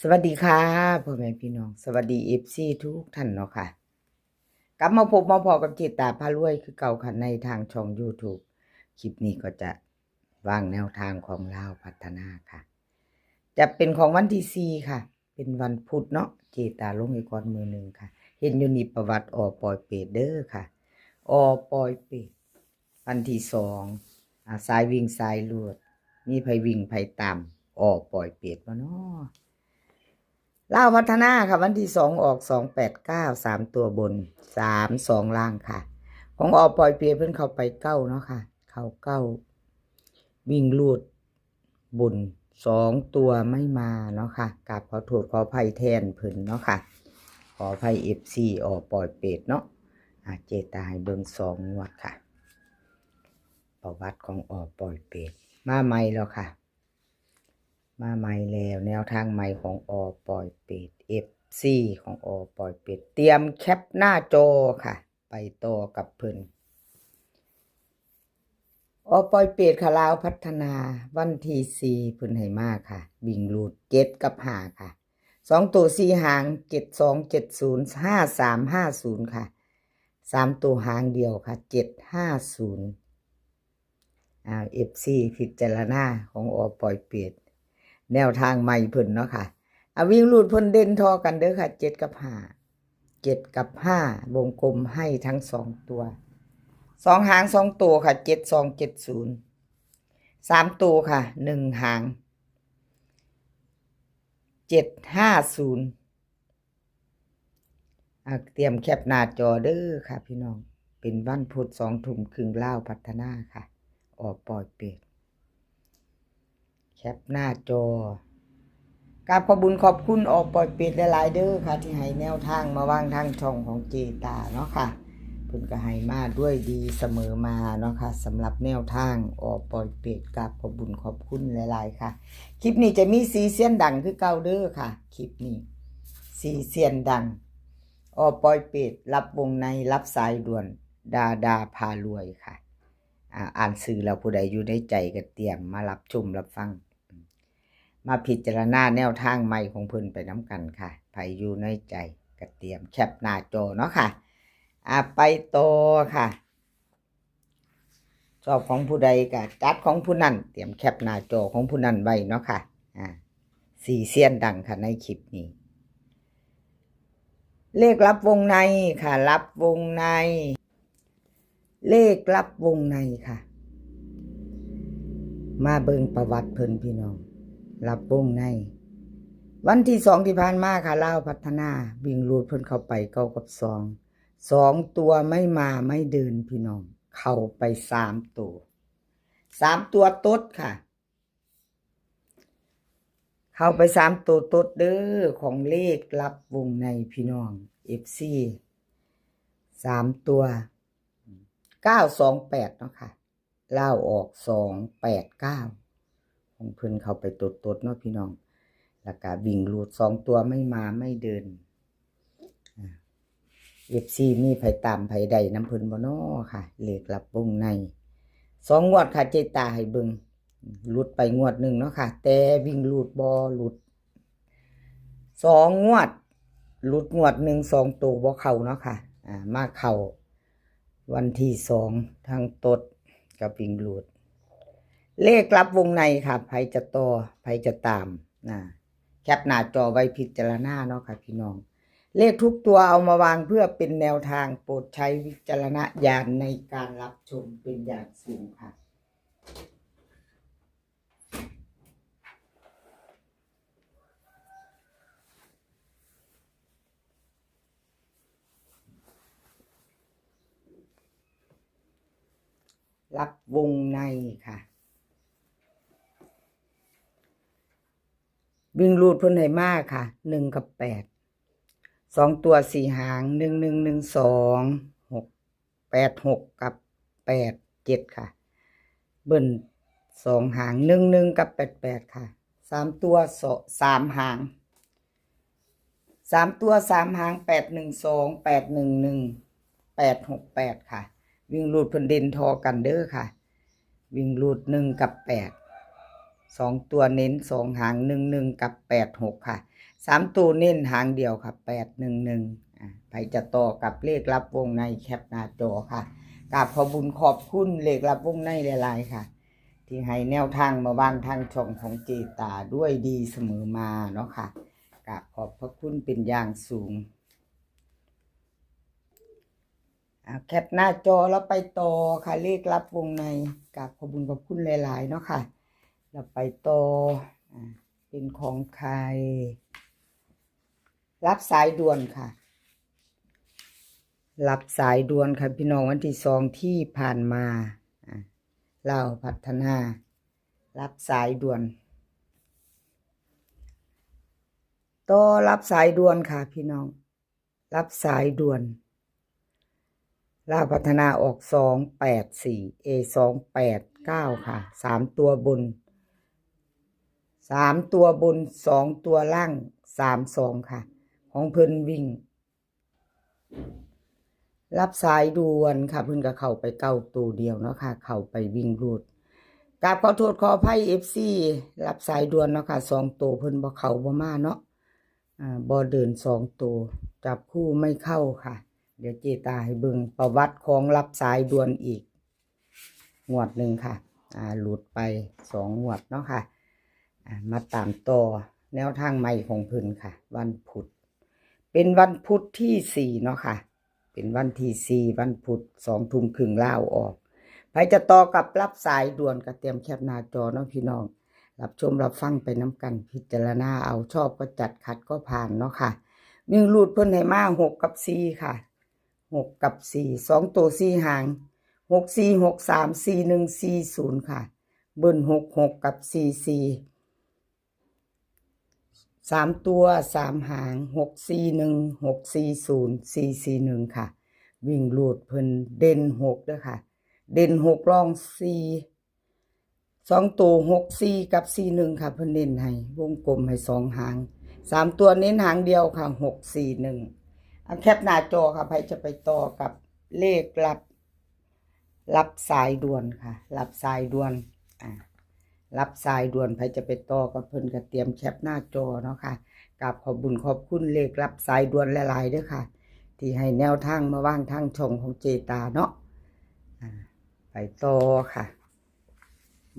สวัสดีค่ะพ่อแม่พี่น้องสวัสดีFCทุกท่านเนาะค่ะกลับมาพบมาพอกับจิตตาพารวยคือเก่าค่ะในทางช่อง YouTube คลิปนี้ก็จะวางแนวทางของลาวพัฒนาค่ะจะเป็นของวันที่4ค่ะเป็นวันพุธเนาะจิตตาลงอีกก่อนมือหนึ่งค่ะเห็นอยู่นี่ประวัติอปอยเปรตเด้อค่ะอปอยเปรตวันที่2สายวิ่งสายลวดมีไผวิ่งไผตามปอยเปรตบ่เนาะลาวพัฒนาค่ะวันที่2ออก289 3ตัวบน32ล่างค่ะของปอยเปียเพิ่นเข้าไปเก้าเนาะค่ะเข้าเก้าวิ่งลูดบน2ตัวไม่มาเนาะค่ะกราบขอโทษขออภัยแทนเพิ่นเนาะค่ะขออภัย FC ปอยเปรตเนาะเจตาให้เบิ่ง2งวดค่ะประวัติของปอยเปรตมาใหม่แล้วค่ะมาใหม่แล้วแนวทางใหม่ของปอยเปรต FC ของปอยเปรตเตรียมแคปหน้าจอค่ะไปต่อกับเพิ่นปอยเปรตค่ะลาวพัฒนาวันที่4เพิ่นให้มาค่ะวิ่งรูด7กับ5ค่ะ2ตัว4หาง7270 5350ค่ะ3ตัวหางเดียวค่ะ750FC พิจารณาของปอยเปรตแนวทางใหม่เพิ่นเนาะค่ะวิ่งรูดเพิ่นเด่นทอกันเด้อค่ะ7กับ5วงกลมให้ทั้ง2ตัว2หาง2ตัวค่ะ7270 3ตัวค่ะ1หาง750เตรียมแคปหน้าจอเด้อค่ะพี่น้องเป็นวันพุธ2 ทุ่มครึ่งลาวพัฒนาค่ะปอยเปรตแคปหน้าจอกราบขอบุญขอบคุณปอยเปรตหลายๆเด้อค่ะที่ให้แนวทางมาวางทางช่องของเจตาเนาะค่ะเพิ่นก็ให้มาด้วยดีเสมอมาเนาะค่ะสำหรับแนวทางปอยเปรตกราบขอบุญขอบคุณหลายๆค่ะคลิปนี้จะมีสีเสียนดังคือเก่าเด้อค่ะคลิปนี้สีเสียนดังปอยเปรตรับวงในรับสายด่วนดาพารวยค่ะอ่านสื่อแล้วผู้ใดอยู่ในใจก็เตรียมมารับชมรับฟังมาพิจารณาแนวทางใหม่ของเพิ่นไปน้ำกันค่ะไผอยู่ในใจก็เตรียมแคปหน้าจอเนาะค่ะไปต่อค่ะชอบของผู้ใดก็จัดของผู้นั้นเตรียมแคปหน้าจอของผู้นั้นไว้เนาะค่ะสีเสียนดังค่ะในคลิปนี้เลขลับวงในค่ะรับวงในเลขลับวงในค่ะมาเบิ่งประวัติเพิ่นพี่น้องรับวงในวันที่2ที่ผ่านมาค่ะลาวพัฒนาวิ่งรูดเพิ่นเข้าไป9กับ2ตัวไม่มาไม่เดินพี่น้องเข้าไป3ตัวต๊ดค่ะเข้าไป3ตัวต๊ดเด้อของเลขลับวงในพี่น้อง FC 3ตัว928เนาะค่ะลาวออก289ของเพิ่นเข้าไปต๊ดเนาะพี่น้องแล้วก็วิ่งรูด2ตัวไม่มาไม่เดินFC มีไผตามไผใดน้ำเพิ่นบ่น้อค่ะเลขลับวงใน2งวดค่ะเจตาให้เบิ่งหลุดไปงวดหนึ่งเนาะค่ะแต่วิ่งรูดบ่หลุด2งวดหลุดงวด1 2ตัวบ่เข้าเนาะค่ะมาเข้าวันที่2ทางตดกับวิ่งรูดเลขลับวงในค่ะไผจะต่อไผจะตามแคปหน้าจอไว้พิจารณาเนาะค่ะพี่น้องเลขทุกตัวเอามาวางเพื่อเป็นแนวทางโปรดใช้วิจารณญาณในการรับชมเป็นอย่างสูงค่ะรับวงในค่ะวิ่งรูดเพิ่นให้มากค่ะ1กับ8 2ตัว4หาง1112 686กับ87ค่ะเบิ้ล2หาง11กับ88ค่ะ3ตัว3หาง3ตัว3หาง812 811 868ค่ะวิ่งรูดเพิ่นเด่นทอกันเด้อค่ะวิ่งรูด1กับ8 2ตัวเน้น2หาง11กับ86ค่ะ3ตัวเน้นหางเดียวค่ะ811ไปจะต่อกับเลขลับวงในแคปหน้าจอค่ะกราบขอบุญขอบคุณเลขลับวงในหลายๆค่ะที่ให้แนวทางมาวางทางช่องของเจตาด้วยดีเสมอมาเนาะค่ะกราบขอบพระคุณเป็นอย่างสูงแคปหน้าจอแล้วไปต่อค่ะเลขลับวงในกราบขอบุญขอบคุณหลายๆเนาะค่ะเราไปต่อเป็นของใครรับสายด่วนค่ะรับสายด่วนค่ะพี่น้องวันที่2ที่ผ่านมาเล่าพัฒนารับสายด่วนต่อรับสายด่วนค่ะพี่น้องรับสายด่วนล่าพัฒนาออก284 289ค่ะ3ตัวบน2ตัวล่าง32ค่ะของเพิ่นวิ่งรับสายด่วนค่ะเพิ่นก็เข้าไปเก้าตัวเดียวเนาะค่ะเข้าไปวิ่งรูดกราบขอโทษขออภัย FC รับสายด่วนเนาะค่ะ2ตัวเพิ่นบ่เข้าบ่มาเนาะบ่เดิน2ตัวจับคู่ไม่เข้าค่ะเดี๋ยวเจตาให้เบิ่งประวัติของรับสายด่วนอีกงวดหนึ่งค่ะหลุดไป2งวดเนาะค่ะมาตามต่อแนวทางใหม่ของเพิ่นค่ะวันพุธเป็นวันพุธที่4เนาะค่ะเป็นวันที่4วันพุธ20:30น.ลาวออกไปจะต่อกับรับสายด่วนก็เตรียมแคปหน้าจอเนาะพี่น้องรับชมรับฟังไปน้ำกันพิจารณาเอาชอบก็จัดขัดก็ผ่านเนาะค่ะวิ่งรูดเพิ่นให้มา6กับ4ค่ะ6กับ4 2ตัว4หาง6 4 6 3 4 1 4 0ค่ะเบิ้ล6 6กับ4 4 3ตัว3หาง6 4 1 6 4 0 4 4 1ค่ะวิ่งรูดเพิ่นเด่น6เด้อค่ะเด่น6รอง4 2ตัว6 4กับ4 1ค่ะเพิ่นเน้นให้วงกลมให้2หาง3ตัวเน้นหางเดียวค่ะ6 4 1แคปหน้าจอค่ะใครจะไปต่อกับเลขรับสายด่วนค่ะรับสายด่วนรับสายด่วนใครจะไปต่อกับเพิ่นก็เตรียมแคปหน้าจอเนาะค่ะกราบขอบบุญขอบคุณเลขรับสายด่วนหลายๆเด้อค่ะที่ให้แนวทางมาวางทางช่องของเจตาเนาะไปต่อค่ะ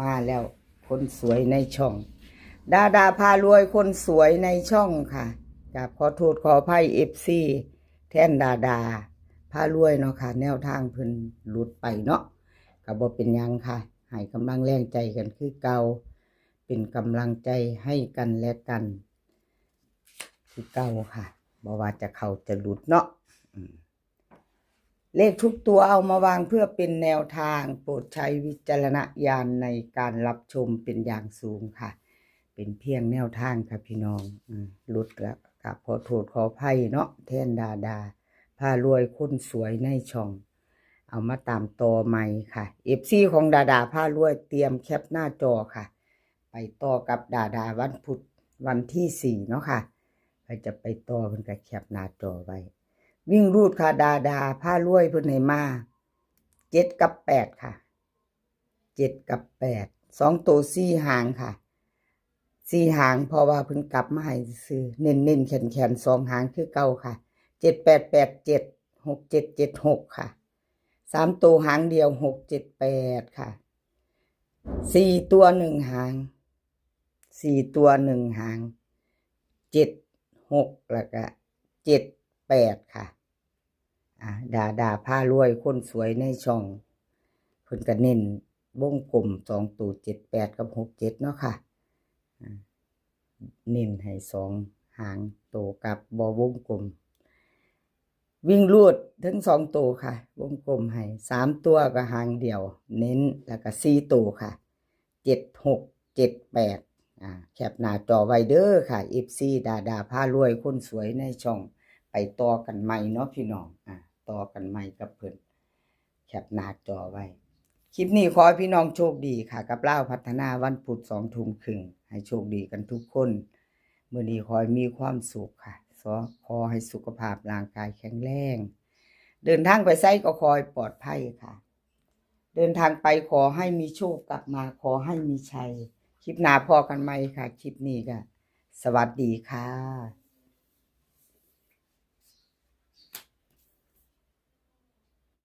มาแล้วคนสวยในช่องดาพารวยคนสวยในช่องค่ะกราบขอโทษขออภัย FC แทนดาพารวยเนาะค่ะแนวทางเพิ่นหลุดไปเนาะก็บ่เป็นหยังค่ะให้กำลังแรงใจกันคือเก่าเป็นกำลังใจให้กันและกันคือเก่าค่ะบ่ว่าจะเข้าจะหลุดเนาะเลขทุกตัวเอามาวางเพื่อเป็นแนวทางโปรดใช้วิจารณญาณในการรับชมเป็นอย่างสูงค่ะเป็นเพียงแนวทางค่ะพี่น้องหลุดแล้วกับขอโทษขออภัยเนาะแทนดาพารวยคนสวยในช่องเอามาตามต่อใหม่ค่ะ FC ของดาพารวยเตรียมแคปหน้าจอค่ะไปต่อกับดาวันพุธวันที่4เนาะค่ะใครจะไปต่อเพิ่นก็แคปหน้าจอไว้วิ่งรูดค่ะดาพารวยเพิ่นให้มา7กับ8ค่ะ7กับ8 2ตัว4หางค่ะ4หางเพราะว่าเพิ่นกลับมาให้ซื้อเน้นๆแข็งๆ2หางคือเก่าค่ะ7887 6776ค่ะ3ตัวหางเดียว678ค่ะ4ตัว1หาง4ตัว1หาง76แล้วก็78ค่ะดาพารวยคนสวยในช่องเพิ่นก็เน้นวงกลม2ตัว78กับ67เนาะค่ะเน้นให้2หางโตกับบ่วงกลมวิ่งรูดทั้ง2ตัวค่ะวงกลมให้3ตัวก็หางเดียวเน้นแล้วก็4ตัวค่ะ76 78แคปหน้าจอไว้เด้อค่ะ FC ดาพารวยคนสวยในช่องไปต่อกันใหม่เนาะพี่น้องต่อกันใหม่กับเพิ่นแคปหน้าจอไว้คลิปนี้ขอให้พี่น้องโชคดีค่ะกับเล่าพัฒนาวันพุธ20:30 น.ให้โชคดีกันทุกคนมื้อนี้ขอให้มีความสุขค่ะขอให้สุขภาพร่างกายแข็งแรงเดินทางไปไสก็ขอให้ปลอดภัยค่ะเดินทางไปขอให้มีโชคกลับมาขอให้มีชัย คลิปหน้าพอกันไหมค่ะ คลิปนี้ก็สวัสดีค่ะ